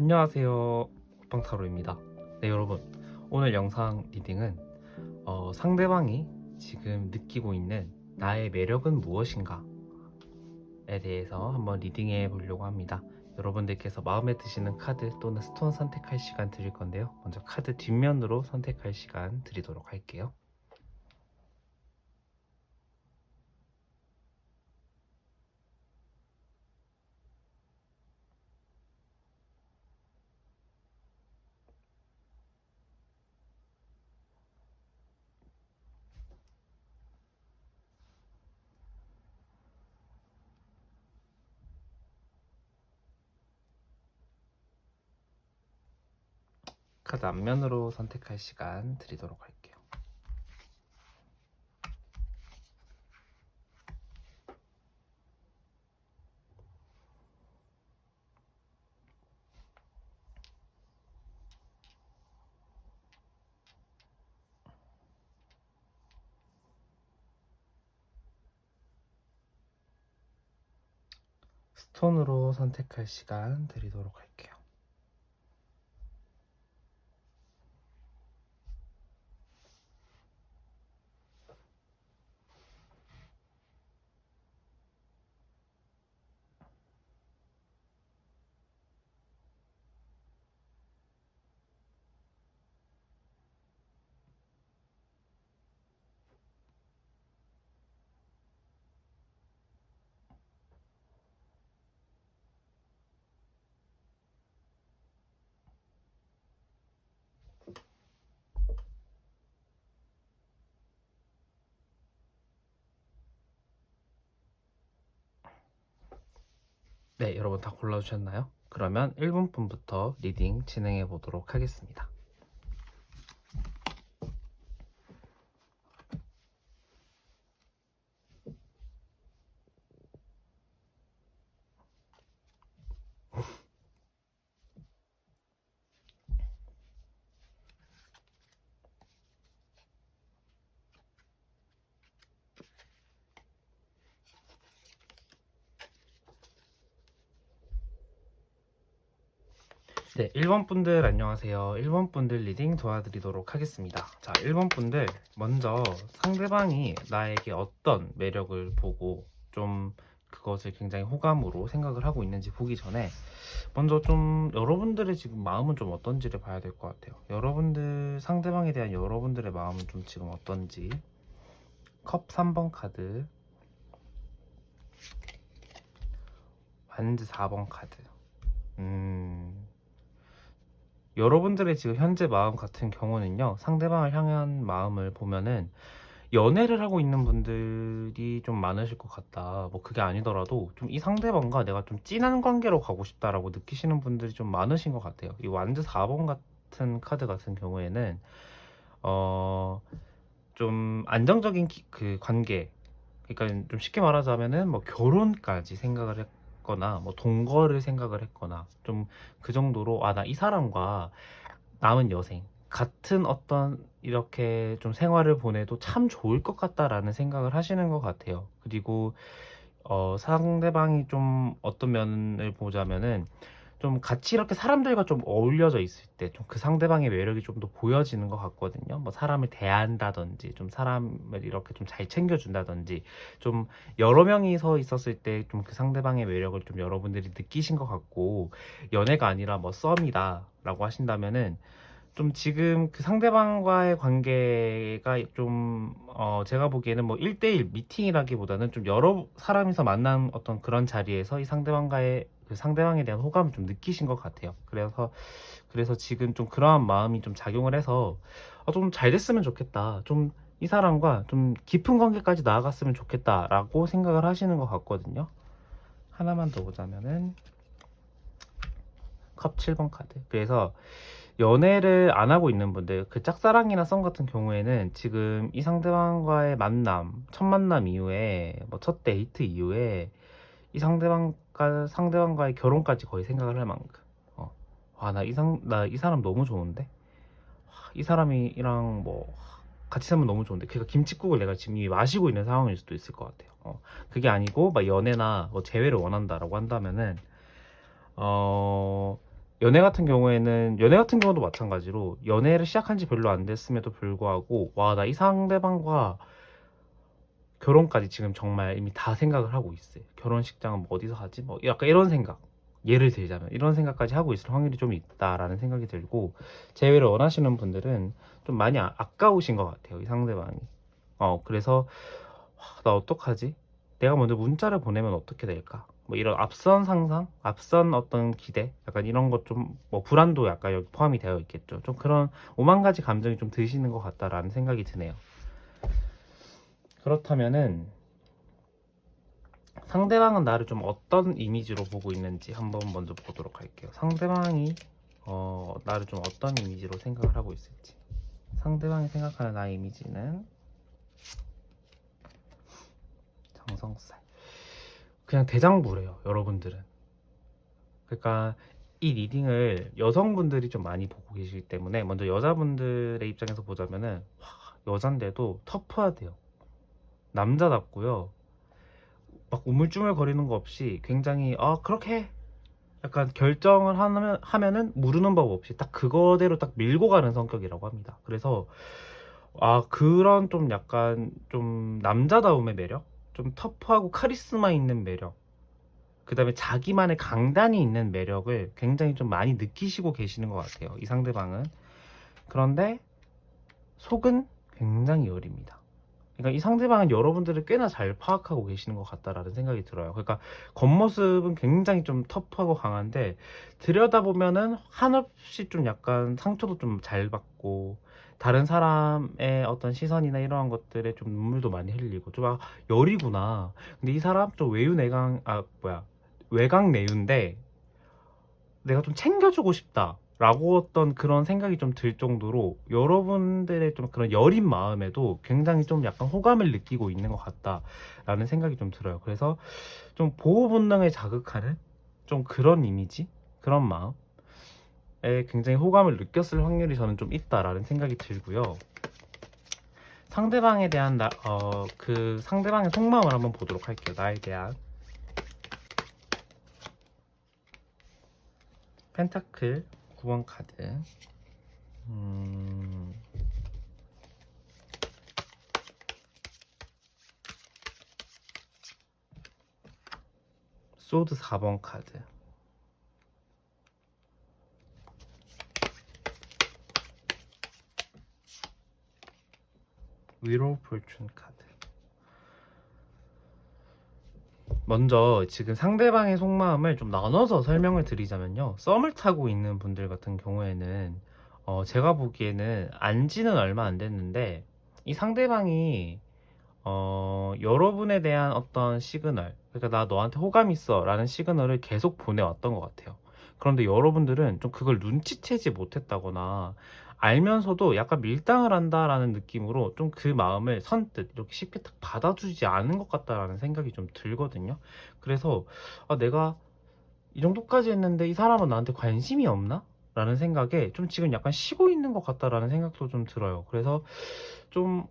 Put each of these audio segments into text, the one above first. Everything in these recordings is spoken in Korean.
안녕하세요, 빵타로입니다. 네, 여러분, 오늘 영상 리딩은 상대방이 지금 느끼고 있는 나의 매력은 무엇인가에 대해서 한번 리딩해 보려고 합니다. 여러분들께서 마음에 드시는 카드 또는 스톤 선택할 시간 드릴 건데요. 먼저 카드 뒷면으로 선택할 시간 드리도록 할게요. 카드 앞면으로 선택할 시간 드리도록 할게요. 스톤으로 선택할 시간 드리도록 할게요. 네, 여러분 다 골라주셨나요? 그러면 1분부터 리딩 진행해 보도록 하겠습니다. 네, 1번 분들 안녕하세요. 1번 분들 리딩 도와드리도록 하겠습니다. 자, 1번 분들 먼저 상대방이 나에게 어떤 매력을 보고 좀 그것을 굉장히 호감으로 생각을 하고 있는지 보기 전에 먼저 좀 여러분들의 지금 마음은 좀 어떤지를 봐야 될 것 같아요. 여러분들 상대방에 대한 여러분들의 마음은 좀 지금 어떤지. 컵 3번 카드, 완즈 4번 카드. 여러분들의 지금 현재 마음 같은 경우는요, 상대방을 향한 마음을 보면은 연애를 하고 있는 분들이 좀 많으실 것 같다. 뭐 그게 아니더라도 좀 이 상대방과 내가 좀 진한 관계로 가고 싶다라고 느끼시는 분들이 좀 많으신 것 같아요. 이 완즈 4번 같은 카드 같은 경우에는 좀 안정적인 그 관계, 그러니까 좀 쉽게 말하자면은 뭐 결혼까지 생각을 했거나 뭐 동거를 생각을 했거나 좀 그 정도로 나 이 사람과 남은 여생 같은 어떤 이렇게 좀 생활을 보내도 참 좋을 것 같다라는 생각을 하시는 것 같아요. 그리고 상대방이 좀 어떤 면을 보자면은 좀 같이 이렇게 사람들과 좀 어울려져 있을 때 좀 그 상대방의 매력이 좀 더 보여지는 것 같거든요. 뭐 사람을 대한다든지 좀 사람을 이렇게 좀 잘 챙겨준다든지 좀 여러 명이 서 있었을 때 좀 그 상대방의 매력을 좀 여러분들이 느끼신 것 같고, 연애가 아니라 뭐 썸이다라고 하신다면은 좀 지금 그 상대방과의 관계가 좀 제가 보기에는 뭐 1대1 미팅이라기보다는 좀 여러 사람이서 만난 어떤 그런 자리에서 이 상대방과의 그 상대방에 대한 호감을 좀 느끼신 것 같아요. 그래서 지금 좀 그러한 마음이 좀 작용을 해서 좀 잘 됐으면 좋겠다. 좀 이 사람과 좀 깊은 관계까지 나아갔으면 좋겠다라고 생각을 하시는 것 같거든요. 하나만 더 보자면은 컵 7번 카드. 그래서 연애를 안 하고 있는 분들, 그 짝사랑이나 썸 같은 경우에는 지금 이 상대방과의 만남, 첫 만남 이후에 뭐 첫 데이트 이후에 이 상대방과의 결혼까지 거의 생각을 할 만큼 나 이 사람 너무 좋은데, 이 사람이랑 뭐 같이 살면 너무 좋은데, 그러니까 김칫국을 내가 지금 이미 마시고 있는 상황일 수도 있을 것 같아요. 그게 아니고 막 연애나 뭐 재회를 원한다라고 한다면은 연애 같은 경우도 마찬가지로 연애를 시작한 지 별로 안 됐음에도 불구하고 와, 나 이 상대방과 결혼까지 지금 정말 이미 다 생각을 하고 있어요. 결혼식장은 뭐 어디서 하지? 뭐 약간 이런 생각. 예를 들자면 이런 생각까지 하고 있을 확률이 좀 있다라는 생각이 들고, 재회를 원하시는 분들은 좀 많이 아까우신 것 같아요, 이 상대방이. 그래서 나 어떡하지? 내가 먼저 문자를 보내면 어떻게 될까? 뭐 이런 앞선 상상, 앞선 어떤 기대, 약간 이런 것 좀, 뭐 불안도 약간 여기 포함이 되어 있겠죠. 좀 그런 오만 가지 감정이 좀 드시는 것 같다라는 생각이 드네요. 그렇다면은 상대방은 나를 좀 어떤 이미지로 보고 있는지 한번 먼저 보도록 할게요. 상대방이 나를 좀 어떤 이미지로 생각을 하고 있을지. 상대방이 생각하는 나의 이미지는 정성살. 그냥 대장부래요, 여러분들은. 그러니까 이 리딩을 여성분들이 좀 많이 보고 계시기 때문에 먼저 여자분들의 입장에서 보자면은 여잔데도 터프하대요. 남자답고요. 막 우물쭈물 거리는 거 없이 굉장히 그렇게 해. 약간 결정을 하면은 무르는 법 없이 딱 그거대로 딱 밀고 가는 성격이라고 합니다. 그래서 그런 좀 약간 좀 남자다움의 매력, 좀 터프하고 카리스마 있는 매력, 그 다음에 자기만의 강단이 있는 매력을 굉장히 좀 많이 느끼시고 계시는 것 같아요, 이 상대방은. 그런데 속은 굉장히 여립니다. 그러니까 이 상대방은 여러분들을 꽤나 잘 파악하고 계시는 것 같다라는 생각이 들어요. 그러니까 겉모습은 굉장히 좀 터프하고 강한데 들여다보면은 한없이 좀 약간 상처도 좀 잘 받고, 다른 사람의 어떤 시선이나 이러한 것들에 좀 눈물도 많이 흘리고 좀 열이구나. 근데 이 사람 좀 외유내강 외강내유인데 내가 좀 챙겨주고 싶다 라고 어떤 그런 생각이 좀 들 정도로 여러분들의 좀 그런 여린 마음에도 굉장히 좀 약간 호감을 느끼고 있는 것 같다 라는 생각이 좀 들어요. 그래서 좀 보호 본능을 자극하는 좀 그런 이미지, 그런 마음에 굉장히 호감을 느꼈을 확률이 저는 좀 있다라는 생각이 들고요. 상대방에 대한 그 상대방의 속마음을 한번 보도록 할게요. 나에 대한. 펜타클 9번 카드. 소드 4번 카드. 위로 폴춘 카드. 먼저 지금 상대방의 속마음을 좀 나눠서 설명을 드리자면요, 썸을 타고 있는 분들 같은 경우에는 제가 보기에는 안지는 얼마 안 됐는데 이 상대방이 여러분에 대한 어떤 시그널, 그러니까 나 너한테 호감 있어 라는 시그널을 계속 보내왔던 것 같아요. 그런데 여러분들은 좀 그걸 눈치채지 못했다거나 알면서도 약간 밀당을 한다라는 느낌으로 좀 그 마음을 선뜻 이렇게 쉽게 딱 받아주지 않은 것 같다라는 생각이 좀 들거든요. 그래서 내가 이 정도까지 했는데 이 사람은 나한테 관심이 없나? 라는 생각에 좀 지금 약간 쉬고 있는 것 같다라는 생각도 좀 들어요. 그래서 좀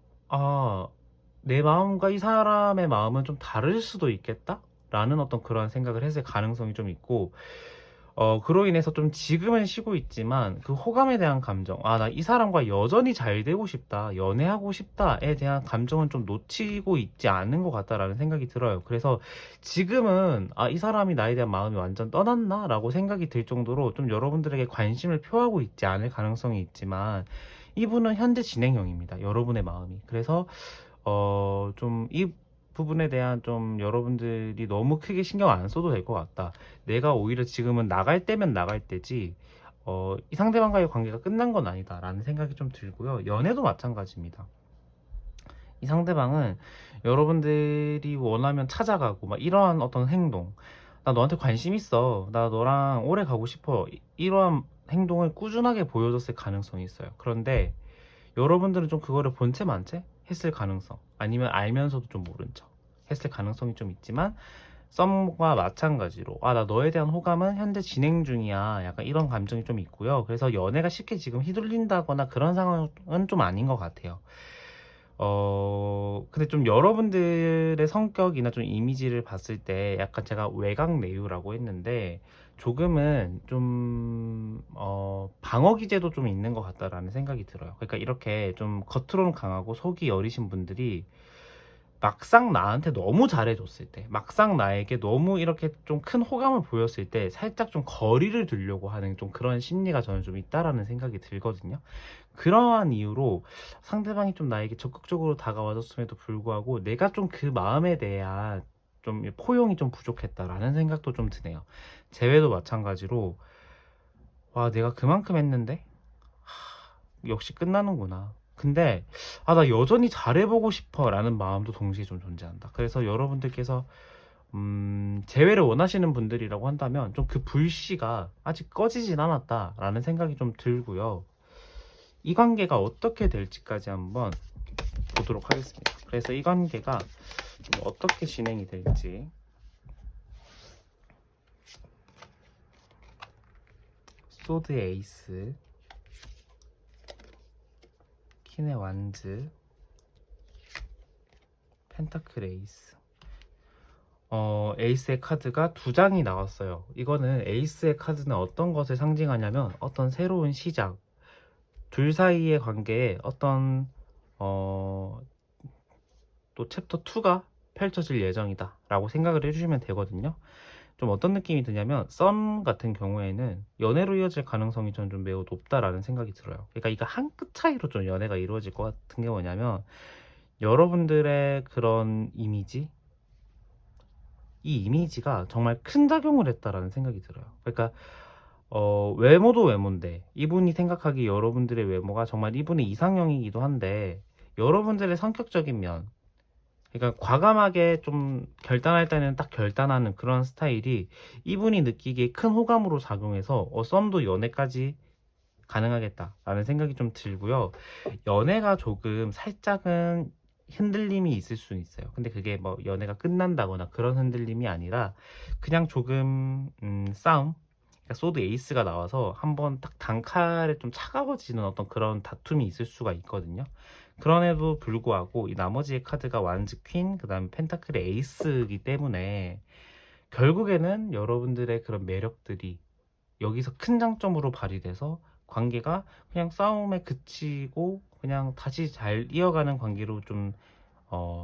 내 마음과 이 사람의 마음은 좀 다를 수도 있겠다? 라는 어떤 그런 생각을 했을 가능성이 좀 있고, 그로 인해서 좀 지금은 쉬고 있지만 그 호감에 대한 감정, 나 이 사람과 여전히 잘 되고 싶다, 연애하고 싶다에 대한 감정은 좀 놓치고 있지 않은 것 같다라는 생각이 들어요. 그래서 지금은 이 사람이 나에 대한 마음이 완전 떠났나? 라고 생각이 들 정도로 좀 여러분들에게 관심을 표하고 있지 않을 가능성이 있지만 이분은 현재 진행형입니다, 여러분의 마음이. 그래서 좀 이 부분에 대한 좀 여러분들이 너무 크게 신경 안 써도 될 것 같다. 내가 오히려 지금은 나갈 때면 나갈 때지, 이 상대방과의 관계가 끝난 건 아니다 라는 생각이 좀 들고요. 연애도 마찬가지입니다. 이 상대방은 여러분들이 원하면 찾아가고 막 이러한 어떤 행동, 나 너한테 관심 있어, 나 너랑 오래 가고 싶어, 이러한 행동을 꾸준하게 보여줬을 가능성이 있어요. 그런데 여러분들은 좀 그거를 본 채 만 채 했을 가능성, 아니면 알면서도 좀 모른 척 했을 가능성이 좀 있지만 썸과 마찬가지로 나 너에 대한 호감은 현재 진행 중이야, 약간 이런 감정이 좀 있고요. 그래서 연애가 쉽게 지금 휘둘린다거나 그런 상황은 좀 아닌 것 같아요. 근데 좀 여러분들의 성격이나 좀 이미지를 봤을 때 약간 제가 외곽내유라고 했는데 조금은 좀 방어 기제도 좀 있는 것 같다라는 생각이 들어요. 그러니까 이렇게 좀 겉으로는 강하고 속이 여리신 분들이 막상 나한테 너무 잘해줬을 때, 막상 나에게 너무 이렇게 좀 큰 호감을 보였을 때 살짝 좀 거리를 두려고 하는 좀 그런 심리가 저는 좀 있다라는 생각이 들거든요. 그러한 이유로 상대방이 좀 나에게 적극적으로 다가와줬음에도 불구하고 내가 좀 그 마음에 대한 좀 포용이 좀 부족했다라는 생각도 좀 드네요. 재회도 마찬가지로 와, 내가 그만큼 했는데 역시 끝나는구나. 근데 나 여전히 잘해보고 싶어라는 마음도 동시에 좀 존재한다. 그래서 여러분들께서 재회를 원하시는 분들이라고 한다면 좀 그 불씨가 아직 꺼지진 않았다라는 생각이 좀 들고요. 이 관계가 어떻게 될지까지 한번 보도록 하겠습니다. 그래서 이 관계가 좀 어떻게 진행이 될지. 소드 에이스, 퀸의 완즈, 펜타클 에이스. 에이스의 카드가 두 장이 나왔어요. 이거는 에이스의 카드는 어떤 것을 상징하냐면 어떤 새로운 시작, 둘 사이의 관계에 어떤 또 챕터 2가 펼쳐질 예정이다 라고 생각을 해주시면 되거든요. 좀 어떤 느낌이 드냐면 썸 같은 경우에는 연애로 이어질 가능성이 저는 좀 매우 높다라는 생각이 들어요. 그러니까 이거 한 끗 차이로 좀 연애가 이루어질 것 같은 게 뭐냐면 여러분들의 그런 이미지, 이 이미지가 정말 큰 작용을 했다라는 생각이 들어요. 그러니까 외모도 외모인데 이분이 생각하기 여러분들의 외모가 정말 이분의 이상형이기도 한데 여러분들의 성격적인 면, 그러니까 과감하게 좀 결단할 때는 딱 결단하는 그런 스타일이 이분이 느끼기에 큰 호감으로 작용해서 썸도 연애까지 가능하겠다라는 생각이 좀 들고요. 연애가 조금 살짝은 흔들림이 있을 수는 있어요. 근데 그게 뭐 연애가 끝난다거나 그런 흔들림이 아니라 그냥 조금 싸움, 그러니까 소드 에이스가 나와서 한번 딱 단칼에 좀 차가워지는 어떤 그런 다툼이 있을 수가 있거든요. 그럼에도 불구하고 이 나머지의 카드가 완즈 퀸, 그 다음에 펜타클의 에이스이기 때문에 결국에는 여러분들의 그런 매력들이 여기서 큰 장점으로 발휘돼서 관계가 그냥 싸움에 그치고 그냥 다시 잘 이어가는 관계로 좀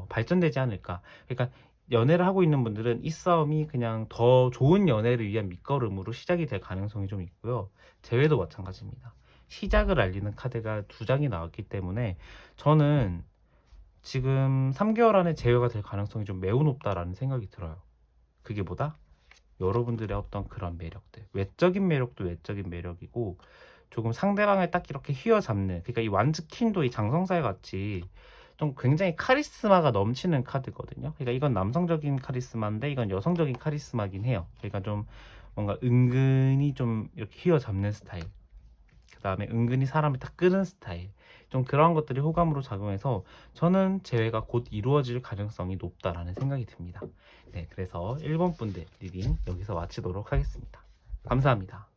발전되지 않을까. 그러니까 연애를 하고 있는 분들은 이 싸움이 그냥 더 좋은 연애를 위한 밑거름으로 시작이 될 가능성이 좀 있고요. 재회도 마찬가지입니다. 시작을 알리는 카드가 두 장이 나왔기 때문에 저는 지금 3개월 안에 재회가 될 가능성이 좀 매우 높다라는 생각이 들어요. 그게 뭐다? 여러분들의 어떤 그런 매력들, 외적인 매력도 외적인 매력이고 조금 상대방을 딱 이렇게 휘어잡는, 그러니까 이 완즈 퀸도 이 장성살 같이 좀 굉장히 카리스마가 넘치는 카드거든요. 그러니까 이건 남성적인 카리스마인데 이건 여성적인 카리스마긴 해요. 그러니까 좀 뭔가 은근히 좀 이렇게 휘어잡는 스타일, 그 다음에 은근히 사람을 딱 끄는 스타일, 좀 그런 것들이 호감으로 작용해서 저는 재회가 곧 이루어질 가능성이 높다라는 생각이 듭니다. 네, 그래서 1번 분들 리딩 여기서 마치도록 하겠습니다. 감사합니다.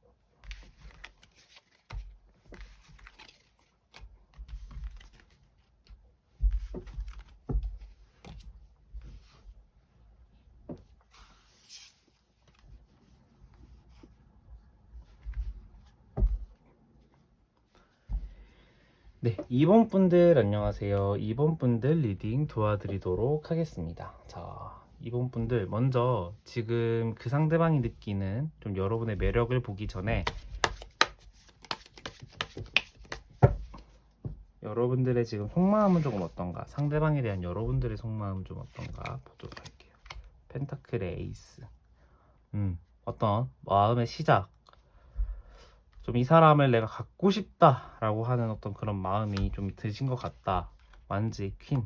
네, 2번 분들 안녕하세요. 2번 분들 리딩 도와드리도록 하겠습니다. 자, 2번 분들 먼저 지금 그 상대방이 느끼는 좀 여러분의 매력을 보기 전에 여러분들의 지금 속마음은 조금 어떤가, 상대방에 대한 여러분들의 속마음은 좀 어떤가 보도록 할게요. 펜타클의 에이스, 어떤 마음의 시작, 좀 이 사람을 내가 갖고 싶다라고 하는 어떤 그런 마음이 좀 드신 것 같다. 완즈의 퀸,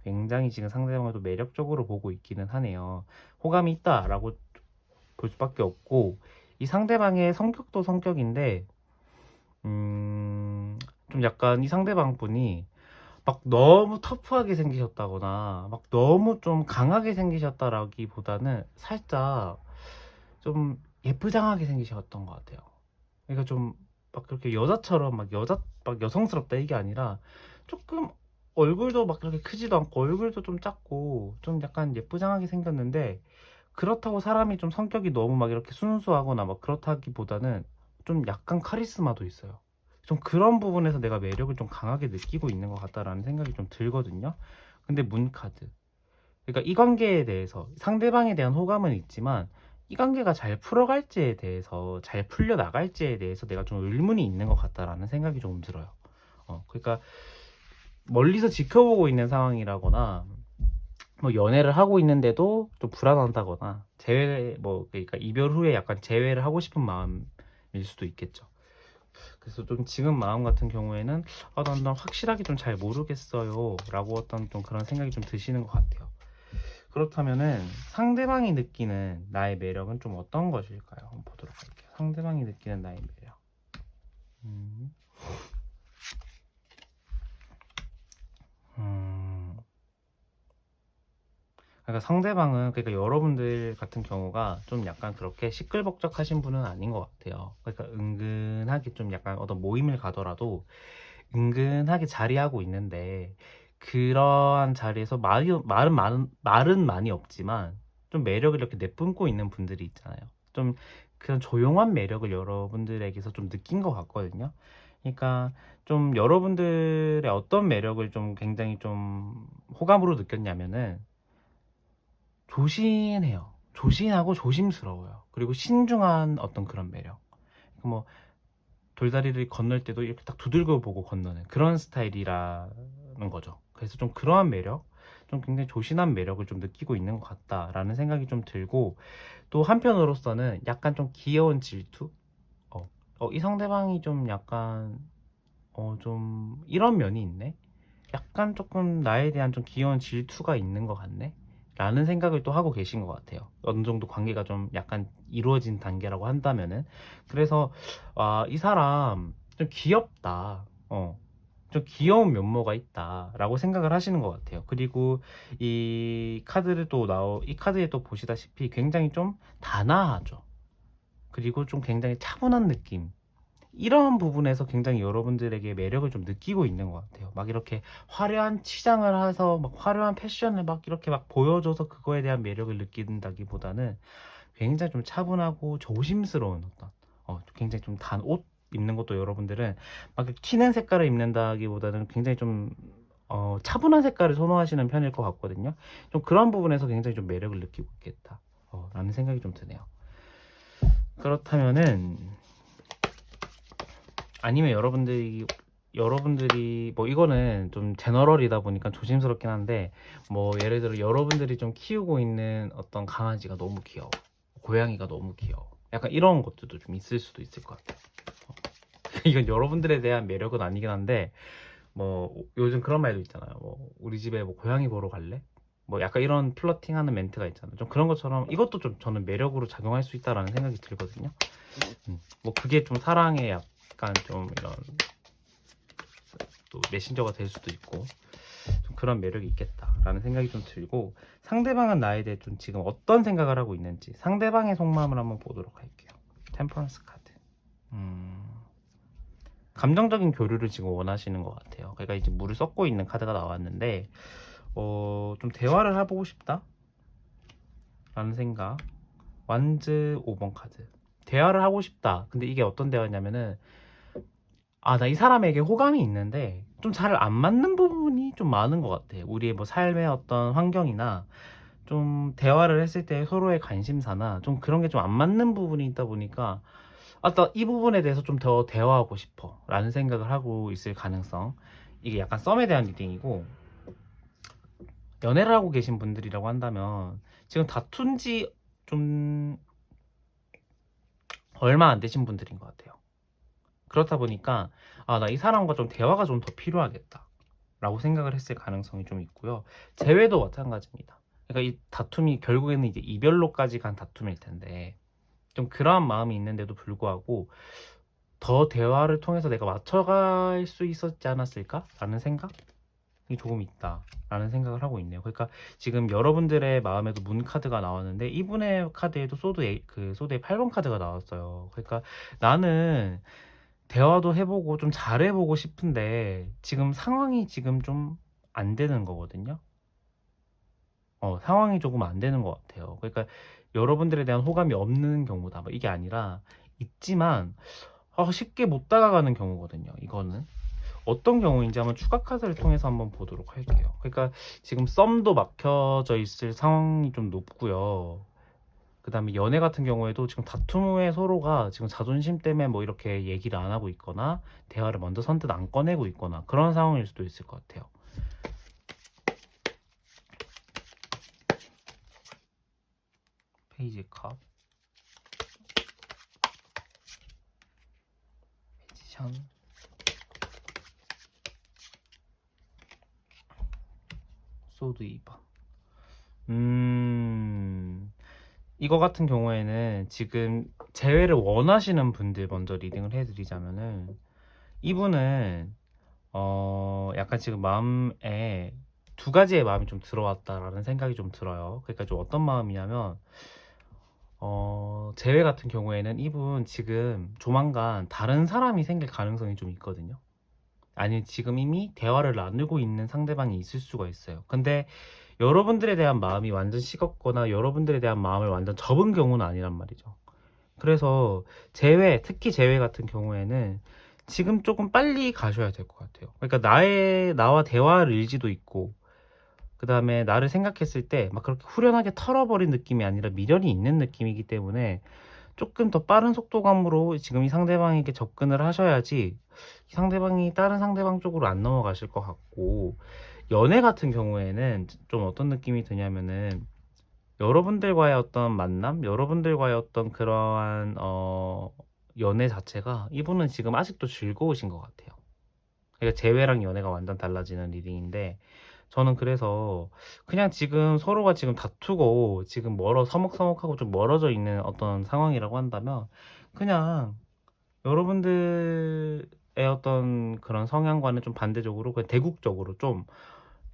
굉장히 지금 상대방을 또 매력적으로 보고 있기는 하네요. 호감이 있다라고 볼 수밖에 없고, 이 상대방의 성격도 성격인데 좀 약간 이 상대방 분이 막 너무 터프하게 생기셨다거나 막 너무 좀 강하게 생기셨다라기보다는 살짝 좀 예쁘장하게 생기셨던 것 같아요. 그러니까 좀 막 그렇게 여자처럼 막 여성스럽다 이게 아니라 조금 얼굴도 막 그렇게 크지도 않고 얼굴도 좀 작고 좀 약간 예쁘장하게 생겼는데 그렇다고 사람이 좀 성격이 너무 막 이렇게 순수하거나 막 그렇다기보다는 좀 약간 카리스마도 있어요. 좀 그런 부분에서 내가 매력을 좀 강하게 느끼고 있는 것 같다라는 생각이 좀 들거든요. 근데 문카드. 그러니까 이 관계에 대해서 상대방에 대한 호감은 있지만 이 관계가 잘 풀어갈지에 대해서 잘 풀려 나갈지에 대해서 내가 좀 의문이 있는 것 같다라는 생각이 조금 들어요. 그러니까 멀리서 지켜보고 있는 상황이라거나 뭐 연애를 하고 있는데도 좀 불안하다거나 그러니까 이별 후에 약간 재회를 하고 싶은 마음일 수도 있겠죠. 그래서 좀 지금 마음 같은 경우에는 난 확실하게 좀 잘 모르겠어요 라고 어떤 좀 그런 생각이 좀 드시는 것 같아요. 그렇다면은 상대방이 느끼는 나의 매력은 좀 어떤 것일까요? 한번 보도록 할게요. 상대방이 느끼는 나의 매력. 음. 음. 그러니까 상대방은, 그러니까 여러분들 같은 경우가 좀 약간 그렇게 시끌벅적하신 분은 아닌 것 같아요. 그러니까 은근하게 좀 약간 어떤 모임을 가더라도 은근하게 자리하고 있는데, 그러한 자리에서 말은 많이 없지만 좀 매력을 이렇게 내뿜고 있는 분들이 있잖아요. 좀 그런 조용한 매력을 여러분들에게서 좀 느낀 것 같거든요. 그러니까 좀 여러분들의 어떤 매력을 좀 굉장히 좀 호감으로 느꼈냐면은 조신해요. 조신하고 조심스러워요. 그리고 신중한 어떤 그런 매력. 뭐 돌다리를 건널 때도 이렇게 딱 두들겨 보고 건너는 그런 스타일이라는 거죠. 그래서 좀 그러한 매력, 좀 굉장히 조신한 매력을 좀 느끼고 있는 것 같다라는 생각이 좀 들고, 또 한편으로서는 약간 좀 귀여운 질투? 이 상대방이 좀 약간 좀 이런 면이 있네? 약간 조금 나에 대한 좀 귀여운 질투가 있는 것 같네? 라는 생각을 또 하고 계신 것 같아요. 어느 정도 관계가 좀 약간 이루어진 단계라고 한다면은. 그래서, 이 사람 좀 귀엽다. 좀 귀여운 면모가 있다. 라고 생각을 하시는 것 같아요. 그리고 이 카드에 또 보시다시피 굉장히 좀 단아하죠. 그리고 좀 굉장히 차분한 느낌. 이런 부분에서 굉장히 여러분들에게 매력을 좀 느끼고 있는 것 같아요. 막 이렇게 화려한 치장을 해서 막 화려한 패션을 막 이렇게 막 보여줘서 그거에 대한 매력을 느낀다기보다는 굉장히 좀 차분하고 조심스러운 어떤 굉장히 좀 단 옷 입는 것도 여러분들은 막 튀는 색깔을 입는다기보다는 굉장히 좀 차분한 색깔을 선호하시는 편일 것 같거든요. 좀 그런 부분에서 굉장히 좀 매력을 느끼고 있겠다. 라는 생각이 좀 드네요. 그렇다면은 아니면 여러분들이 뭐 이거는 좀 제너럴이다 보니까 조심스럽긴 한데, 뭐 예를 들어 여러분들이 좀 키우고 있는 어떤 강아지가 너무 귀여워, 고양이가 너무 귀여워, 약간 이런 것들도 좀 있을 수도 있을 것 같아요. 이건 여러분들에 대한 매력은 아니긴 한데, 뭐 요즘 그런 말도 있잖아요. 뭐 우리 집에 뭐 고양이 보러 갈래? 뭐 약간 이런 플러팅하는 멘트가 있잖아요. 좀 그런 것처럼 이것도 좀 저는 매력으로 작용할 수 있다라는 생각이 들거든요. 뭐 그게 좀 사랑의 약간 좀 이런 또 메신저가 될 수도 있고, 좀 그런 매력이 있겠다라는 생각이 좀 들고, 상대방은 나에 대해 좀 지금 어떤 생각을 하고 있는지 상대방의 속마음을 한번 보도록 할게요. 템퍼런스 카드. 감정적인 교류를 지금 원하시는 것 같아요. 그러니까 이제 물을 섞고 있는 카드가 나왔는데, 좀 대화를 해보고 싶다 라는 생각. 완즈 5번 카드. 대화를 하고 싶다. 근데 이게 어떤 대화냐면은, 나 이 사람에게 호감이 있는데 좀 잘 안 맞는 부분이 좀 많은 것 같아. 우리의 뭐 삶의 어떤 환경이나 좀 대화를 했을 때 서로의 관심사나 좀 그런 게 좀 안 맞는 부분이 있다 보니까, 나 이 부분에 대해서 좀 더 대화하고 싶어 라는 생각을 하고 있을 가능성. 이게 약간 썸에 대한 리딩이고, 연애를 하고 계신 분들이라고 한다면 지금 다툰 지 좀 얼마 안 되신 분들인 것 같아요. 그렇다 보니까 나 이 사람과 좀 대화가 좀 더 필요하겠다 라고 생각을 했을 가능성이 좀 있고요. 재회도 마찬가지입니다. 그러니까 이 다툼이 결국에는 이제 이별로까지 간 다툼일 텐데, 좀 그러한 마음이 있는데도 불구하고 더 대화를 통해서 내가 맞춰갈 수 있었지 않았을까 라는 생각이 조금 있다 라는 생각을 하고 있네요. 그러니까 지금 여러분들의 마음에도 문 카드가 나왔는데, 이분의 카드에도 소드의 8번 카드가 나왔어요. 그러니까 나는 대화도 해보고 좀 잘해보고 싶은데 지금 상황이 지금 좀 안 되는 거거든요. 상황이 조금 안 되는 것 같아요. 그러니까 여러분들에 대한 호감이 없는 경우다. 뭐 이게 아니라 있지만 쉽게 못 다가가는 경우거든요. 이거는 어떤 경우인지 한번 추가 카드를 통해서 한번 보도록 할게요. 그러니까 지금 썸도 막혀져 있을 상황이 좀 높고요. 그 다음에 연애 같은 경우에도 지금 다툼 후에 서로가 지금 자존심 때문에 뭐 이렇게 얘기를 안 하고 있거나 대화를 먼저 선뜻 안 꺼내고 있거나 그런 상황일 수도 있을 것 같아요. 페이지 컵, 매지션, 소드 2번. 이거 같은 경우에는 지금 재회를 원하시는 분들 먼저 리딩을 해드리자면은 이분은 약간 지금 마음에 두 가지의 마음이 좀 들어왔다라는 생각이 좀 들어요. 그러니까 좀 어떤 마음이냐면 재회 같은 경우에는 이분 지금 조만간 다른 사람이 생길 가능성이 좀 있거든요. 아니면 지금 이미 대화를 나누고 있는 상대방이 있을 수가 있어요. 근데 여러분들에 대한 마음이 완전 식었거나 여러분들에 대한 마음을 완전 접은 경우는 아니란 말이죠. 그래서 특히 재회 같은 경우에는 지금 조금 빨리 가셔야 될 것 같아요. 그러니까 나와 대화할 의지도 있고, 그 다음에 나를 생각했을 때 막 그렇게 후련하게 털어버린 느낌이 아니라 미련이 있는 느낌이기 때문에 조금 더 빠른 속도감으로 지금 이 상대방에게 접근을 하셔야지 이 상대방이 다른 상대방 쪽으로 안 넘어가실 것 같고, 연애 같은 경우에는 좀 어떤 느낌이 드냐면은 여러분들과의 어떤 만남, 여러분들과의 어떤 그러한 연애 자체가 이분은 지금 아직도 즐거우신 것 같아요. 그러니까 재회랑 연애가 완전 달라지는 리딩인데 저는 그래서 그냥 지금 서로가 지금 다투고 지금 서먹서먹하고 좀 멀어져 있는 어떤 상황이라고 한다면 그냥 여러분들의 어떤 그런 성향과는 좀 반대적으로 그냥 대국적으로 좀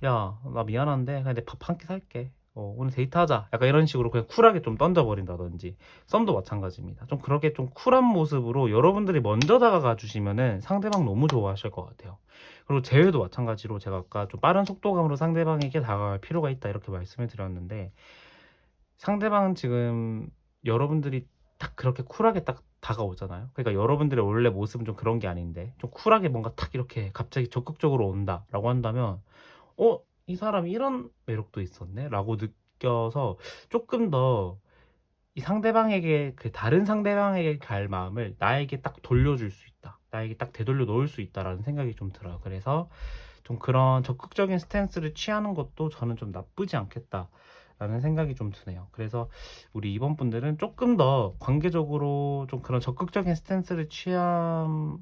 야, 나 미안한데 그냥 내 밥 한 끼 살게. 오늘 데이트하자. 약간 이런 식으로 그냥 쿨하게 좀 던져버린다든지. 썸도 마찬가지입니다. 좀 그렇게 좀 쿨한 모습으로 여러분들이 먼저 다가가 주시면은 상대방 너무 좋아하실 것 같아요. 그리고 제외도 마찬가지로 제가 아까 좀 빠른 속도감으로 상대방에게 다가갈 필요가 있다 이렇게 말씀을 드렸는데 상대방은 지금 여러분들이 딱 그렇게 쿨하게 딱 다가오잖아요. 그러니까 여러분들의 원래 모습은 좀 그런 게 아닌데 좀 쿨하게 뭔가 탁 이렇게 갑자기 적극적으로 온다라고 한다면 이 사람이 이런 매력도 있었네? 라고 느껴서 조금 더 이 상대방에게, 그 다른 상대방에게 갈 마음을 나에게 딱 돌려줄 수 있다. 나에게 딱 되돌려 놓을 수 있다라는 생각이 좀 들어요. 그래서 좀 그런 적극적인 스탠스를 취하는 것도 저는 좀 나쁘지 않겠다라는 생각이 좀 드네요. 그래서 우리 이번 분들은 조금 더 관계적으로 좀 그런 적극적인 스탠스를 취하면은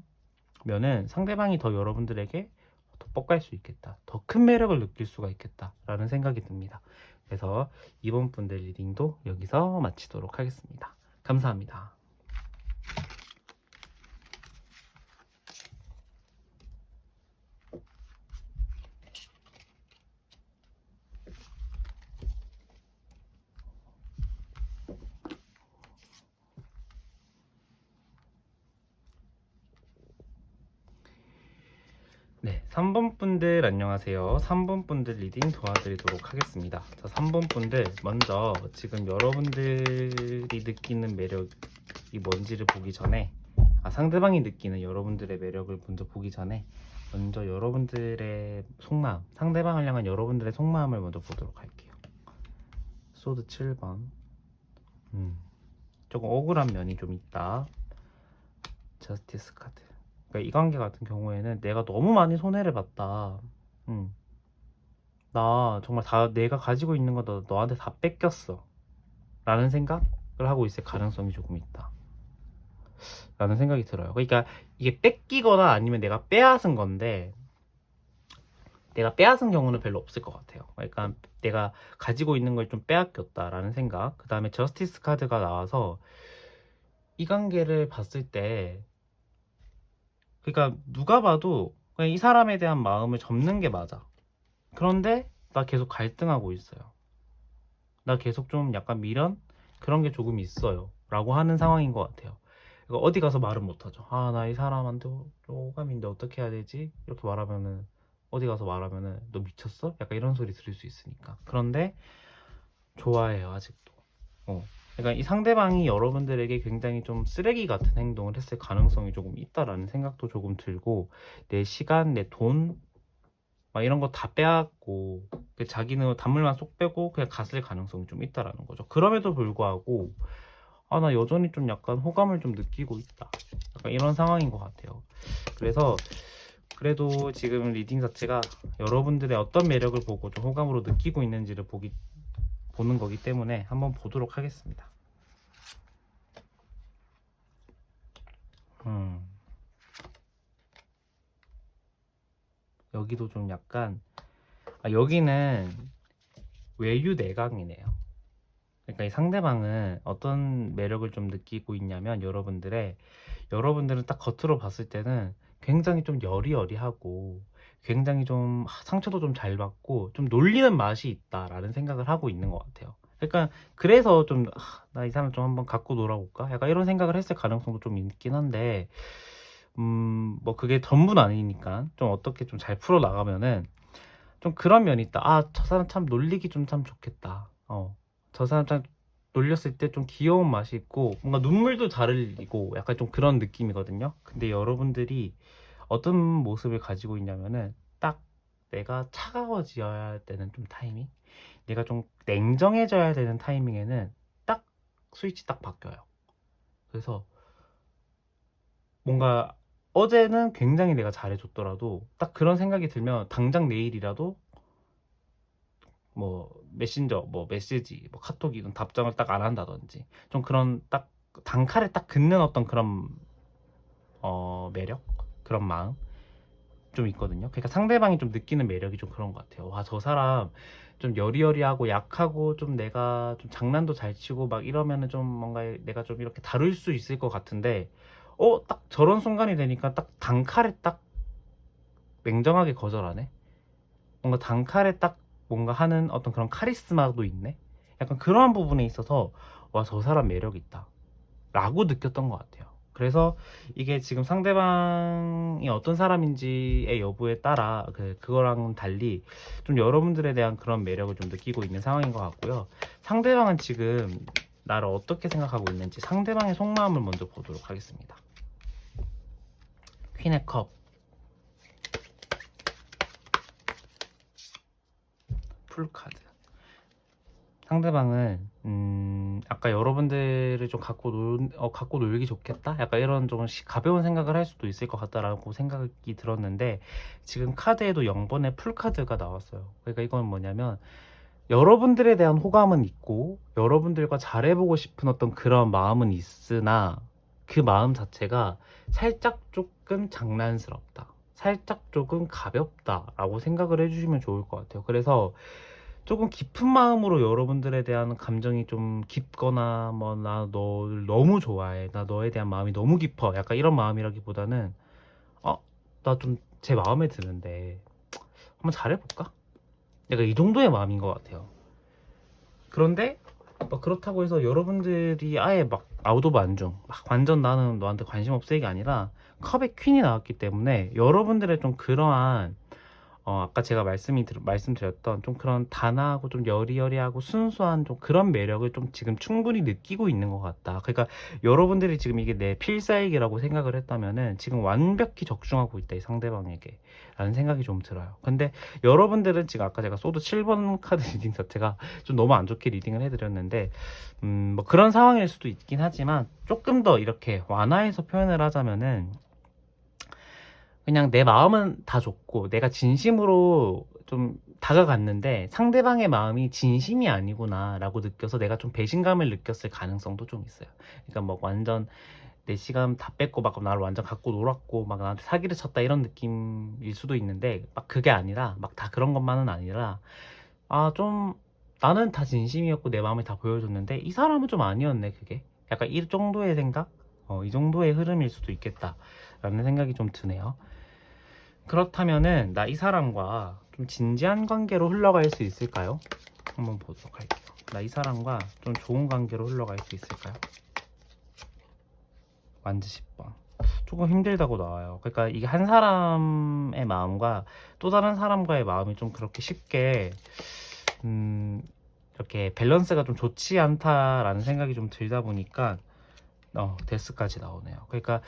상대방이 더 여러분들에게 더 뻑갈 수 있겠다. 더 큰 매력을 느낄 수가 있겠다라는 생각이 듭니다. 그래서 이번 분들 리딩도 여기서 마치도록 하겠습니다. 감사합니다. 네, 3번 분들 안녕하세요. 3번 분들 리딩 도와드리도록 하겠습니다. 자, 3번 분들 먼저 지금 여러분들이 느끼는 매력이 뭔지를 보기 전에 상대방이 느끼는 여러분들의 매력을 먼저 보기 전에 먼저 여러분들의 속마음, 상대방을 향한 여러분들의 속마음을 먼저 보도록 할게요. 소드 7번. 조금 억울한 면이 좀 있다. 저스티스 카드. 그러니까 이 관계 같은 경우에는 내가 너무 많이 손해를 봤다. 나 정말 다 내가 가지고 있는 거 너한테 다 뺏겼어. 라는 생각을 하고 있을 가능성이 조금 있다. 라는 생각이 들어요. 그러니까 이게 뺏기거나 아니면 내가 빼앗은 건데 내가 빼앗은 경우는 별로 없을 것 같아요. 그러니까 내가 가지고 있는 걸 좀 빼앗겼다라는 생각. 그 다음에 저스티스 카드가 나와서 이 관계를 봤을 때 그러니까 누가 봐도 그냥 이 사람에 대한 마음을 접는 게 맞아. 그런데 나 계속 갈등하고 있어요. 나 계속 좀 약간 미련? 그런 게 조금 있어요. 라고 하는 상황인 것 같아요. 그러니까 어디 가서 말은 못하죠. 나 이 사람한테 호감인데 어떻게 해야 되지? 이렇게 말하면은 어디 가서 말하면은 너 미쳤어? 약간 이런 소리 들을 수 있으니까. 그런데 좋아해요, 아직도. 그러니까 이 상대방이 여러분들에게 굉장히 좀 쓰레기 같은 행동을 했을 가능성이 조금 있다라는 생각도 조금 들고, 내 시간, 내 돈, 막 이런 거 다 빼앗고 자기는 단물만 쏙 빼고 그냥 갔을 가능성이 좀 있다라는 거죠. 그럼에도 불구하고 나 여전히 좀 약간 호감을 좀 느끼고 있다, 약간 이런 상황인 것 같아요. 그래서 그래도 지금 리딩 자체가 여러분들의 어떤 매력을 보고 좀 호감으로 느끼고 있는지를 보는 거기 때문에 한번 보도록 하겠습니다. 여기도 좀 약간 여기는 외유 내강이네요. 그러니까 이 상대방은 어떤 매력을 좀 느끼고 있냐면, 여러분들은 딱 겉으로 봤을 때는 굉장히 좀 여리여리하고 굉장히 좀 상처도 좀 잘 받고 좀 놀리는 맛이 있다라는 생각을 하고 있는 것 같아요. 그러니까 그래서 좀 나 이 사람 좀 한번 갖고 놀아볼까? 약간 이런 생각을 했을 가능성도 좀 있긴 한데, 뭐 그게 전부는 아니니까 좀 어떻게 좀 잘 풀어 나가면은 좀 그런 면이 있다. 저 사람 참 놀리기 좀 참 좋겠다. 저 사람 참 놀렸을 때 좀 귀여운 맛이 있고 뭔가 눈물도 잘 흘리고 약간 좀 그런 느낌이거든요. 근데 여러분들이 어떤 모습을 가지고 있냐면은, 딱 내가 차가워져야 되는 좀 타이밍, 내가 좀 냉정해져야 되는 타이밍에는 딱 스위치 딱 바뀌어요. 그래서 뭔가 어제는 굉장히 내가 잘해줬더라도 딱 그런 생각이 들면 당장 내일이라도 뭐 메신저, 뭐 메시지, 뭐 카톡이든 답장을 딱 안 한다든지, 좀 그런 딱 단칼에 딱 긋는 어떤 그런 매력, 그런 마음 좀 있거든요. 그러니까 상대방이 좀 느끼는 매력이 좀 그런 것 같아요. 와, 저 사람 좀 여리여리하고 약하고 좀 내가 좀 장난도 잘 치고 막 이러면은 좀 뭔가 내가 좀 이렇게 다룰 수 있을 것 같은데, 딱 저런 순간이 되니까 딱 단칼에 딱 냉정하게 거절하네. 뭔가 단칼에 딱 뭔가 하는 어떤 그런 카리스마도 있네. 약간 그러한 부분에 있어서 와, 저 사람 매력 있다 라고 느꼈던 것 같아요. 그래서 이게 지금 상대방이 어떤 사람인지의 여부에 따라 그거랑은 달리 좀 여러분들에 대한 그런 매력을 좀 느끼고 있는 상황인 것 같고요. 상대방은 지금 나를 어떻게 생각하고 있는지 상대방의 속마음을 먼저 보도록 하겠습니다. 퀸의 컵, 풀카드. 상대방은 아까 여러분들을 좀 갖고 놀기 좋겠다? 약간 이런 좀 가벼운 생각을 할 수도 있을 것 같다라고 생각이 들었는데, 지금 카드에도 0번의 풀카드가 나왔어요. 그러니까 이건 뭐냐면, 여러분들에 대한 호감은 있고 여러분들과 잘해보고 싶은 어떤 그런 마음은 있으나, 그 마음 자체가 살짝 조금 장난스럽다, 살짝 조금 가볍다 라고 생각을 해주시면 좋을 것 같아요. 그래서 조금 깊은 마음으로 여러분들에 대한 감정이 좀 깊거나, 뭐 나 너를 너무 좋아해, 나 너에 대한 마음이 너무 깊어, 약간 이런 마음이라기보다는 나 좀 제 마음에 드는데 한번 잘해볼까? 약간 이 정도의 마음인 것 같아요. 그런데 막 그렇다고 해서 여러분들이 아예 막 아웃 오브 안중, 막 완전 나는 너한테 관심 없어 이게 아니라, 컵의 퀸이 나왔기 때문에 여러분들의 좀 그러한 아까 제가 말씀드렸던 좀 그런 단아하고 좀 여리여리하고 순수한 좀 그런 매력을 좀 지금 충분히 느끼고 있는 것 같다. 그러니까 여러분들이 지금 이게 내 필살기라고 생각을 했다면은 지금 완벽히 적중하고 있다, 이 상대방에게 라는 생각이 좀 들어요. 근데 여러분들은 지금 아까 제가 소드 7번 카드 리딩 자체가 좀 너무 안 좋게 리딩을 해드렸는데, 뭐 그런 상황일 수도 있긴 하지만, 조금 더 이렇게 완화해서 표현을 하자면은, 그냥 내 마음은 다 좋고 내가 진심으로 좀 다가갔는데 상대방의 마음이 진심이 아니구나 라고 느껴서 내가 좀 배신감을 느꼈을 가능성도 좀 있어요. 그러니까 뭐 완전 내 시간 다 뺏고 막 나를 완전 갖고 놀았고 막 나한테 사기를 쳤다 이런 느낌일 수도 있는데, 막 그게 아니라, 막 다 그런 것만은 아니라, 좀 나는 다 진심이었고 내 마음을 다 보여줬는데 이 사람은 좀 아니었네, 그게. 약간 이 정도의 생각? 이 정도의 흐름일 수도 있겠다 라는 생각이 좀 드네요. 그렇다면은 나 이 사람과 좀 진지한 관계로 흘러갈 수 있을까요? 한번 보도록 할게요. 나 이 사람과 좀 좋은 관계로 흘러갈 수 있을까요? 완즈 10번. 조금 힘들다고 나와요. 그러니까 이게 한 사람의 마음과 또 다른 사람과의 마음이 좀 그렇게 쉽게 이렇게 밸런스가 좀 좋지 않다라는 생각이 좀 들다 보니까 데스까지 나오네요. 그러니까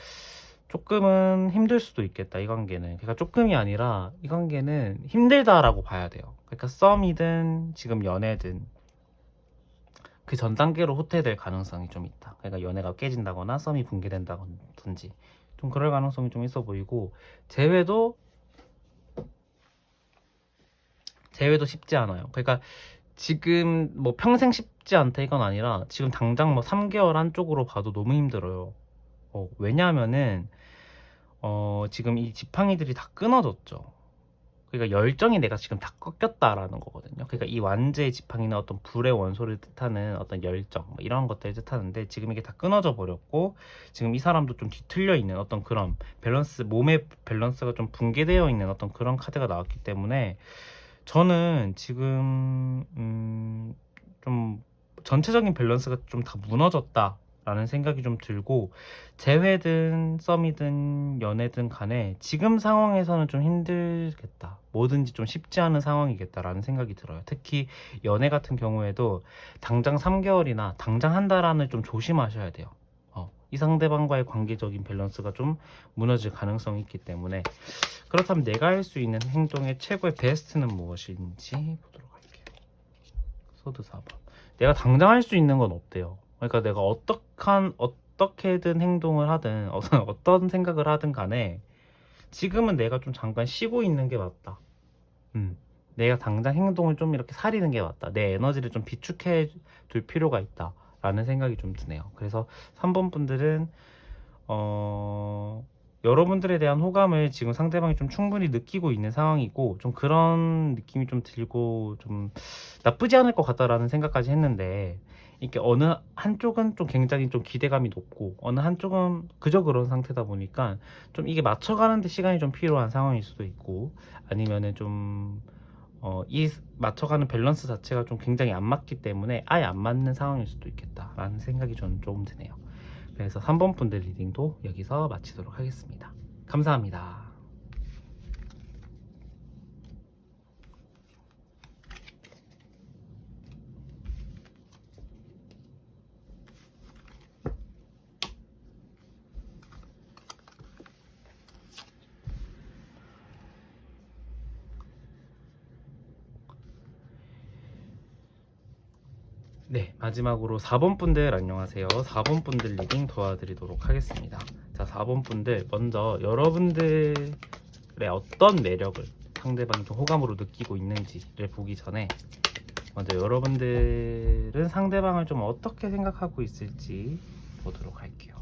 조금은 힘들 수도 있겠다, 이 관계는. 그러니까 조금이 아니라 이 관계는 힘들다라고 봐야 돼요. 그러니까 썸이든 지금 연애든 그 전 단계로 후퇴될 가능성이 좀 있다. 그러니까 연애가 깨진다거나 썸이 붕괴된다든지 좀 그럴 가능성이 좀 있어 보이고, 재회도 쉽지 않아요. 그러니까 지금 뭐 평생 쉽지 않다 이건 아니라 지금 당장 뭐 3개월 안쪽으로 봐도 너무 힘들어요. 왜냐하면은 지금 이 지팡이들이 다 끊어졌죠. 그러니까 열정이 내가 지금 다 꺾였다라는 거거든요. 그러니까 이 완제의 지팡이는 어떤 불의 원소를 뜻하는 어떤 열정, 뭐 이런 것들을 뜻하는데, 지금 이게 다 끊어져 버렸고 지금 이 사람도 좀 뒤틀려 있는 어떤 그런 밸런스, 몸의 밸런스가 좀 붕괴되어 있는 어떤 그런 카드가 나왔기 때문에, 저는 지금 좀 전체적인 밸런스가 좀 다 무너졌다 라는 생각이 좀 들고, 재회든 썸이든 연애든 간에 지금 상황에서는 좀 힘들겠다, 뭐든지 좀 쉽지 않은 상황이겠다라는 생각이 들어요. 특히 연애 같은 경우에도 당장 3개월이나 당장 한 달 안을 좀 조심하셔야 돼요. 이 상대방과의 관계적인 밸런스가 좀 무너질 가능성이 있기 때문에. 그렇다면 내가 할 수 있는 행동의 최고의 베스트는 무엇인지 보도록 할게요. 소드 4번. 내가 당장 할 수 있는 건 없대요. 그러니까 내가 어떻게든 행동을 하든 어떤 생각을 하든 간에 지금은 내가 좀 잠깐 쉬고 있는 게 맞다. 내가 당장 행동을 좀 이렇게 사리는 게 맞다. 내 에너지를 좀 비축해 둘 필요가 있다 라는 생각이 좀 드네요. 그래서 3번 분들은 여러분들에 대한 호감을 지금 상대방이 좀 충분히 느끼고 있는 상황이고, 좀 그런 느낌이 좀 들고 좀 나쁘지 않을 것 같다라는 생각까지 했는데, 이렇게 어느 한쪽은 좀 굉장히 좀 기대감이 높고 어느 한쪽은 그저 그런 상태다 보니까 좀 이게 맞춰가는데 시간이 좀 필요한 상황일 수도 있고, 아니면은 좀 이 맞춰가는 밸런스 자체가 좀 굉장히 안 맞기 때문에 아예 안 맞는 상황일 수도 있겠다라는 생각이 저는 조금 드네요. 그래서 3번 분들 리딩도 여기서 마치도록 하겠습니다. 감사합니다. 네, 마지막으로 4번 분들 안녕하세요. 4번 분들 리딩 도와드리도록 하겠습니다. 자, 4번 분들, 먼저 여러분들의 어떤 매력을 상대방이 좀 호감으로 느끼고 있는지를 보기 전에, 먼저 여러분들은 상대방을 좀 어떻게 생각하고 있을지 보도록 할게요.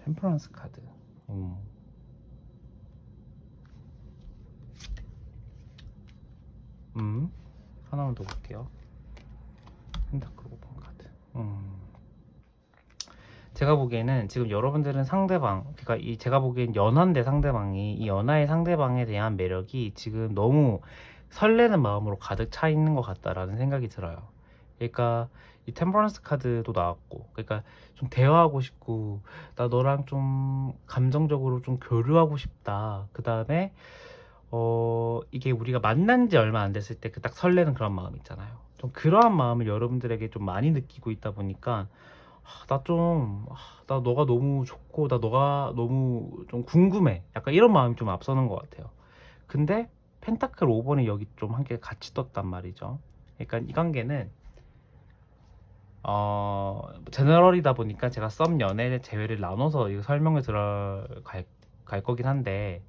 템퍼런스 카드. 하나만 더 볼게요. 펜타클 5번 카드. 제가 보기에는 지금 여러분들은 상대방, 그러니까 제가 보기엔 연하인데 상대방이, 이 연하의 상대방에 대한 매력이 지금 너무 설레는 마음으로 가득 차 있는 것 같다라는 생각이 들어요. 그러니까 이 템퍼런스 카드도 나왔고, 그러니까 좀 대화하고 싶고, 나 너랑 좀 감정적으로 좀 교류하고 싶다. 그 다음에 이게 우리가 만난 지 얼마 안 됐을 때 그 딱 설레는 그런 마음 있잖아요. 좀 그러한 마음을 여러분들에게 좀 많이 느끼고 있다 보니까, 나 너가 너무 좋고, 나 너가 너무 좀 궁금해. 약간 이런 마음이 좀 앞서는 것 같아요. 근데 펜타클 5번이 여기 좀 한 개 같이 떴단 말이죠. 그러니까 이 관계는 제너럴이다 보니까 제가 썸 연애 제외를 나눠서 이거 설명을 갈 거긴 한데,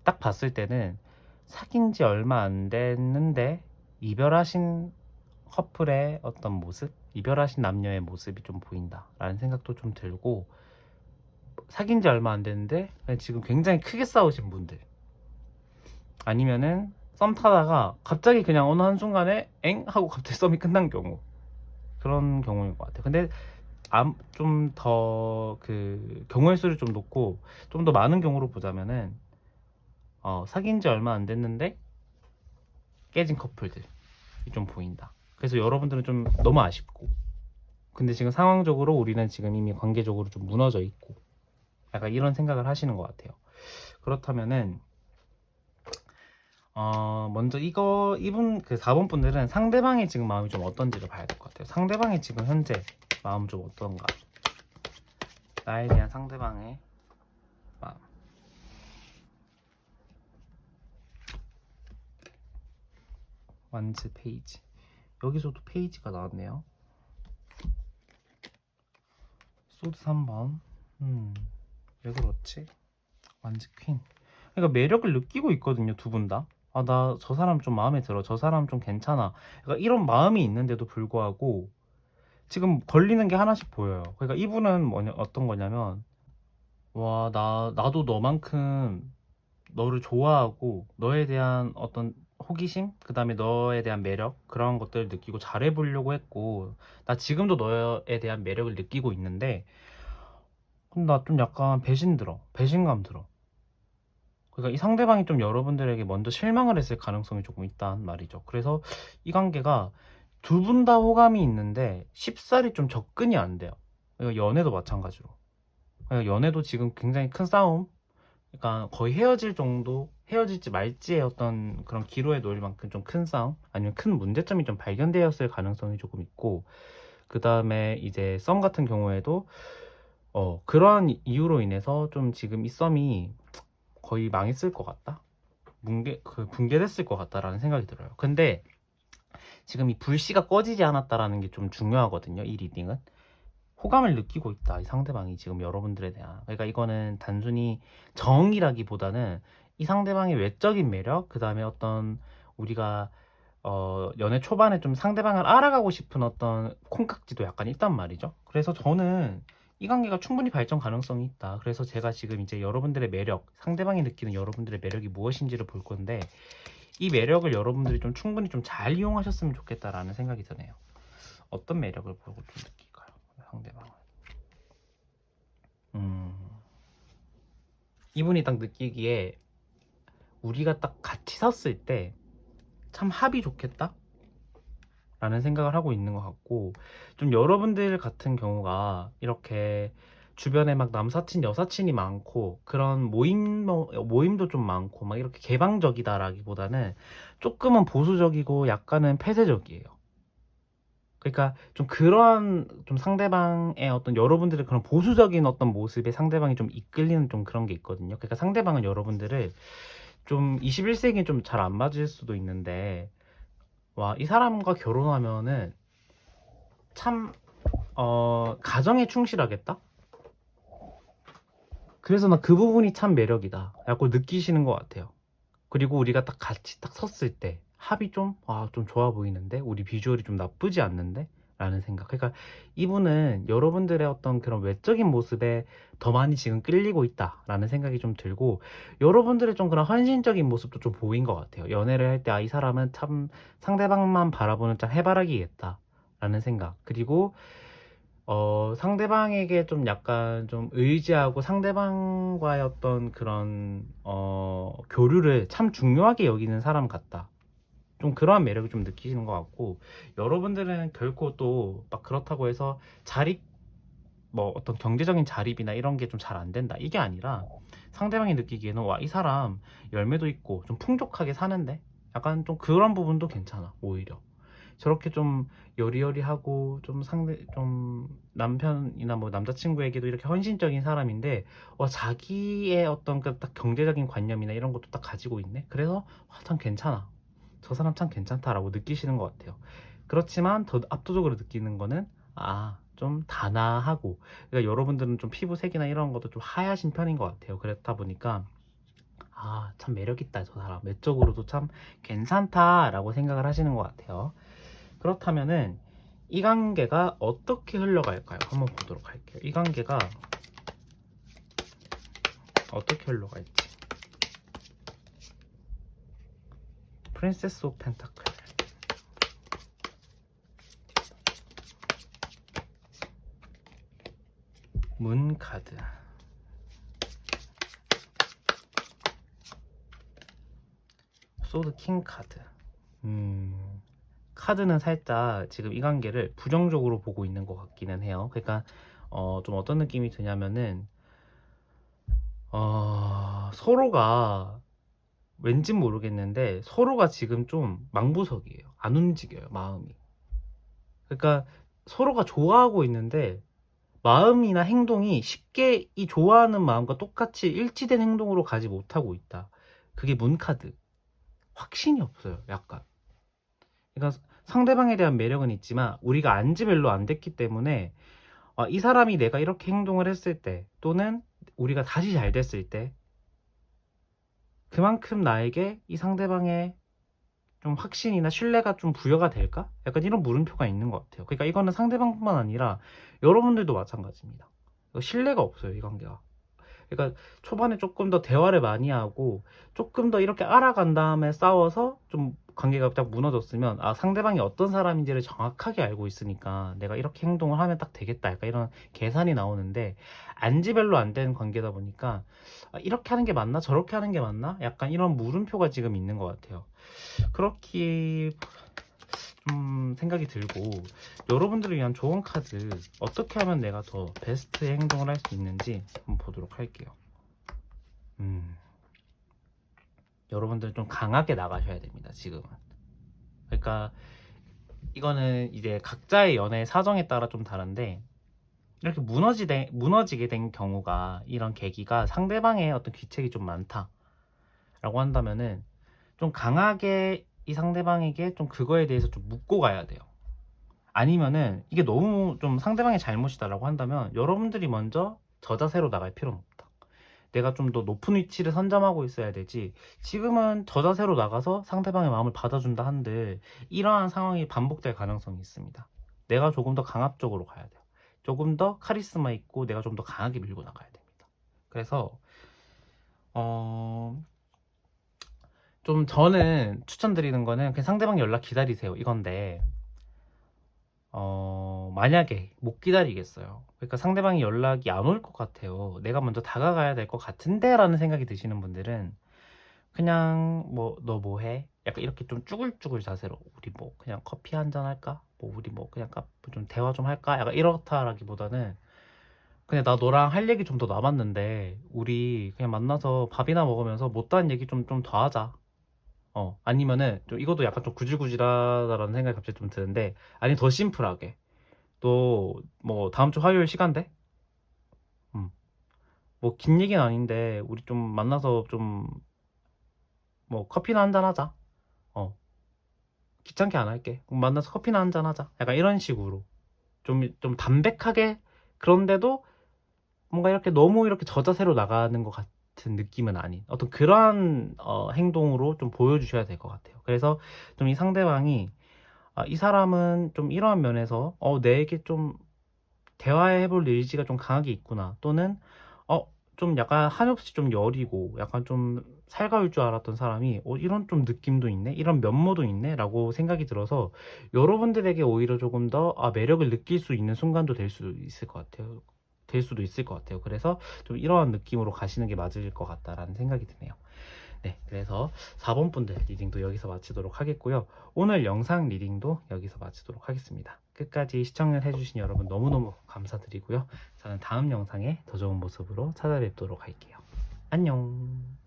딱 봤을 때는 사귄 지 얼마 안 됐는데 이별하신 커플의 어떤 모습, 이별하신 남녀의 모습이 좀 보인다 라는 생각도 좀 들고, 사귄 지 얼마 안 됐는데 지금 굉장히 크게 싸우신 분들, 아니면은 썸 타다가 갑자기 그냥 어느 한순간에 엥? 하고 갑자기 썸이 끝난 경우, 그런 경우인 것 같아요. 근데 좀 더 그 경우의 수를 좀 놓고 좀 더 많은 경우로 보자면은 사귄 지 얼마 안 됐는데 깨진 커플들이 좀 보인다. 그래서 여러분들은 좀 너무 아쉽고, 근데 지금 상황적으로 우리는 지금 이미 관계적으로 좀 무너져 있고, 약간 이런 생각을 하시는 것 같아요. 그렇다면은 먼저 이분 그 4번 분들은 상대방의 지금 마음이 좀 어떤지를 봐야 될 것 같아요. 상대방의 지금 현재 마음 좀 어떤가. 나에 대한 상대방의 마음. 완즈 페이지. 여기서도 페이지가 나왔네요. 소드 3번. 왜 그렇지? 완즈 퀸. 그러니까 매력을 느끼고 있거든요, 두 분 다. 나 저 사람 좀 마음에 들어. 저 사람 좀 괜찮아. 그러니까 이런 마음이 있는데도 불구하고 지금 걸리는 게 하나씩 보여요. 그러니까 이분은 어떤 거냐면, 나도 너만큼 너를 좋아하고 너에 대한 어떤 호기심, 그 다음에 너에 대한 매력, 그런 것들을 느끼고 잘해보려고 했고, 나 지금도 너에 대한 매력을 느끼고 있는데, 그럼 나 좀 약간 배신감 들어. 그러니까 이 상대방이 좀 여러분들에게 먼저 실망을 했을 가능성이 조금 있단 말이죠. 그래서 이 관계가 두 분 다 호감이 있는데 쉽사리 좀 접근이 안 돼요. 그러니까 연애도 마찬가지로. 그러니까 연애도 지금 굉장히 큰 싸움, 그러니까 거의 헤어질지 말지의 어떤 그런 기로에 놓일 만큼 좀 큰 싸움, 아니면 큰 문제점이 좀 발견되었을 가능성이 조금 있고, 그 다음에 이제 썸 같은 경우에도 그러한 이유로 인해서 좀 지금 이 썸이 거의 망했을 것 같다, 붕괴됐을 것 같다라는 생각이 들어요. 근데 지금 이 불씨가 꺼지지 않았다라는 게 좀 중요하거든요, 이 리딩은. 호감을 느끼고 있다, 이 상대방이 지금 여러분들에 대한. 그러니까 이거는 단순히 정이라기보다는 이 상대방의 외적인 매력, 그 다음에 어떤 우리가 연애 초반에 좀 상대방을 알아가고 싶은 어떤 콩깍지도 약간 있단 말이죠. 그래서 저는 이 관계가 충분히 발전 가능성이 있다. 그래서 제가 지금 이제 여러분들의 매력, 상대방이 느끼는 여러분들의 매력이 무엇인지를 볼 건데, 이 매력을 여러분들이 좀 충분히 좀 잘 이용하셨으면 좋겠다라는 생각이 드네요. 어떤 매력을 보고 좀 느낄까요, 상대방은? 이분이 딱 느끼기에 우리가 딱 같이 섰을 때 참 합이 좋겠다? 라는 생각을 하고 있는 것 같고, 좀 여러분들 같은 경우가 이렇게 주변에 막 남사친, 여사친이 많고 그런 모임도 좀 많고 막 이렇게 개방적이다라기보다는 조금은 보수적이고 약간은 폐쇄적이에요. 그러니까 좀 그러한 좀 상대방의 어떤 여러분들의 그런 보수적인 어떤 모습에 상대방이 좀 이끌리는 좀 그런 게 있거든요. 그러니까 상대방은 여러분들을 좀 21세기엔 좀 잘 안 맞을 수도 있는데, 이 사람과 결혼하면은 참 가정에 충실하겠다? 그래서 나 그 부분이 참 매력이다 라고 느끼시는 것 같아요. 그리고 우리가 딱 같이 딱 섰을 때 합이 좀 좋아 보이는데, 우리 비주얼이 좀 나쁘지 않는데? 라는 생각. 그러니까 이분은 여러분들의 어떤 그런 외적인 모습에 더 많이 지금 끌리고 있다 라는 생각이 좀 들고, 여러분들의 좀 그런 헌신적인 모습도 좀 보인 것 같아요. 연애를 할 때 이 사람은 참 상대방만 바라보는 참 해바라기겠다 라는 생각. 그리고 상대방에게 좀 약간 좀 의지하고 상대방과의 어떤 그런 교류를 참 중요하게 여기는 사람 같다. 좀 그러한 매력을 좀 느끼시는 것 같고, 여러분들은 결코 또 막 그렇다고 해서 자립, 뭐 어떤 경제적인 자립이나 이런 게 좀 잘 안 된다, 이게 아니라 상대방이 느끼기에는 이 사람 열매도 있고 좀 풍족하게 사는데, 약간 좀 그런 부분도 괜찮아. 오히려 저렇게 좀 여리여리하고 좀 남편이나 뭐 남자친구에게도 이렇게 헌신적인 사람인데, 자기의 어떤 그 딱 경제적인 관념이나 이런 것도 딱 가지고 있네. 그래서 참 괜찮아, 저 사람 참 괜찮다라고 느끼시는 것 같아요. 그렇지만 더 압도적으로 느끼는 거는 좀 단아하고, 그러니까 여러분들은 좀 피부색이나 이런 것도 좀 하얗신 편인 것 같아요. 그렇다 보니까 참 매력있다, 저 사람 외적으로도 참 괜찮다라고 생각을 하시는 것 같아요. 그렇다면은 이 관계가 어떻게 흘러갈까요? 한번 보도록 할게요. 이 관계가 어떻게 흘러갈지. 프린세스 오브 펜타클, 문 카드, 소드 킹 카드. 카드는 살짝 지금 이 관계를 부정적으로 보고 있는 것 같기는 해요. 그러니까 좀 어떤 느낌이 드냐면은 서로가 왠진 모르겠는데 서로가 지금 좀 망부석이에요. 안 움직여요, 마음이. 그러니까 서로가 좋아하고 있는데 마음이나 행동이 쉽게 이 좋아하는 마음과 똑같이 일치된 행동으로 가지 못하고 있다. 그게 문카드. 확신이 없어요, 약간. 그러니까 상대방에 대한 매력은 있지만 우리가 안지 별로 안 됐기 때문에 이 사람이 내가 이렇게 행동을 했을 때 또는 우리가 다시 잘 됐을 때 그만큼 나에게 이 상대방의 좀 확신이나 신뢰가 좀 부여가 될까? 약간 이런 물음표가 있는 것 같아요. 그러니까 이거는 상대방뿐만 아니라 여러분들도 마찬가지입니다. 신뢰가 없어요, 이 관계가. 그러니까 초반에 조금 더 대화를 많이 하고 조금 더 이렇게 알아간 다음에 싸워서 좀 관계가 딱 무너졌으면 상대방이 어떤 사람인지를 정확하게 알고 있으니까 내가 이렇게 행동을 하면 딱 되겠다, 약간 이런 계산이 나오는데 안지 별로 안 되는 관계다 보니까 이렇게 하는 게 맞나 저렇게 하는 게 맞나 약간 이런 물음표가 지금 있는 것 같아요. 그렇게 좀 생각이 들고, 여러분들을 위한 좋은 카드, 어떻게 하면 내가 더 베스트 행동을 할 수 있는지 한번 보도록 할게요. 여러분들은 좀 강하게 나가셔야 됩니다, 지금은. 그러니까 이거는 이제 각자의 연애 사정에 따라 좀 다른데, 이렇게 무너지게 된 경우가, 이런 계기가 상대방의 어떤 귀책이 좀 많다 라고 한다면은 좀 강하게 이 상대방에게 좀 그거에 대해서 좀 묻고 가야 돼요. 아니면은 이게 너무 좀 상대방의 잘못이다라고 한다면 여러분들이 먼저 저자세로 나갈 필요는 없다. 내가 좀 더 높은 위치를 선점하고 있어야 되지, 지금은 저자세로 나가서 상대방의 마음을 받아준다 한들 이러한 상황이 반복될 가능성이 있습니다. 내가 조금 더 강압적으로 가야 돼요. 조금 더 카리스마 있고 내가 좀 더 강하게 밀고 나가야 됩니다. 그래서 좀 저는 추천드리는 거는 그냥 상대방 연락 기다리세요, 이건데 만약에 못 기다리겠어요. 그러니까 상대방이 연락이 안 올 것 같아요. 내가 먼저 다가가야 될 것 같은데 라는 생각이 드시는 분들은 그냥 뭐 너 뭐 해? 약간 이렇게 좀 쭈글쭈글 자세로 우리 뭐 그냥 커피 한잔 할까? 뭐 우리 뭐 그냥 좀 대화 좀 할까? 약간 이렇다라기보다는 그냥 나 너랑 할 얘기 좀 더 남았는데 우리 그냥 만나서 밥이나 먹으면서 못다한 얘기 좀 더 하자. 아니면은 좀 이것도 약간 좀 구질구질하다라는 생각이 갑자기 좀 드는데, 아니 더 심플하게 또 뭐 다음 주 화요일 시간 돼? 뭐 긴 얘기는 아닌데 우리 좀 만나서 좀 뭐 커피나 한잔 하자. 귀찮게 안 할게. 만나서 커피나 한잔 하자. 약간 이런 식으로 좀 담백하게, 그런데도 뭔가 이렇게 너무 이렇게 저자세로 나가는 것 같은 느낌은 아닌 어떤 그러한 행동으로 좀 보여주셔야 될 것 같아요. 그래서 좀 이 상대방이 이 사람은 좀 이러한 면에서 내게 좀 대화해볼 의지가 좀 강하게 있구나, 또는 좀 약간 한없이 좀 여리고 약간 좀 살가울 줄 알았던 사람이 이런 좀 느낌도 있네, 이런 면모도 있네 라고 생각이 들어서 여러분들에게 오히려 조금 더 매력을 느낄 수 있는 순간도 될 수 있을 것 같아요. 될 수도 있을 것 같아요. 그래서 좀 이러한 느낌으로 가시는 게 맞을 것 같다라는 생각이 드네요. 네, 그래서 4번 분들 리딩도 여기서 마치도록 하겠고요. 오늘 영상 리딩도 여기서 마치도록 하겠습니다. 끝까지 시청을 해주신 여러분 너무너무 감사드리고요. 저는 다음 영상에 더 좋은 모습으로 찾아뵙도록 할게요. 안녕.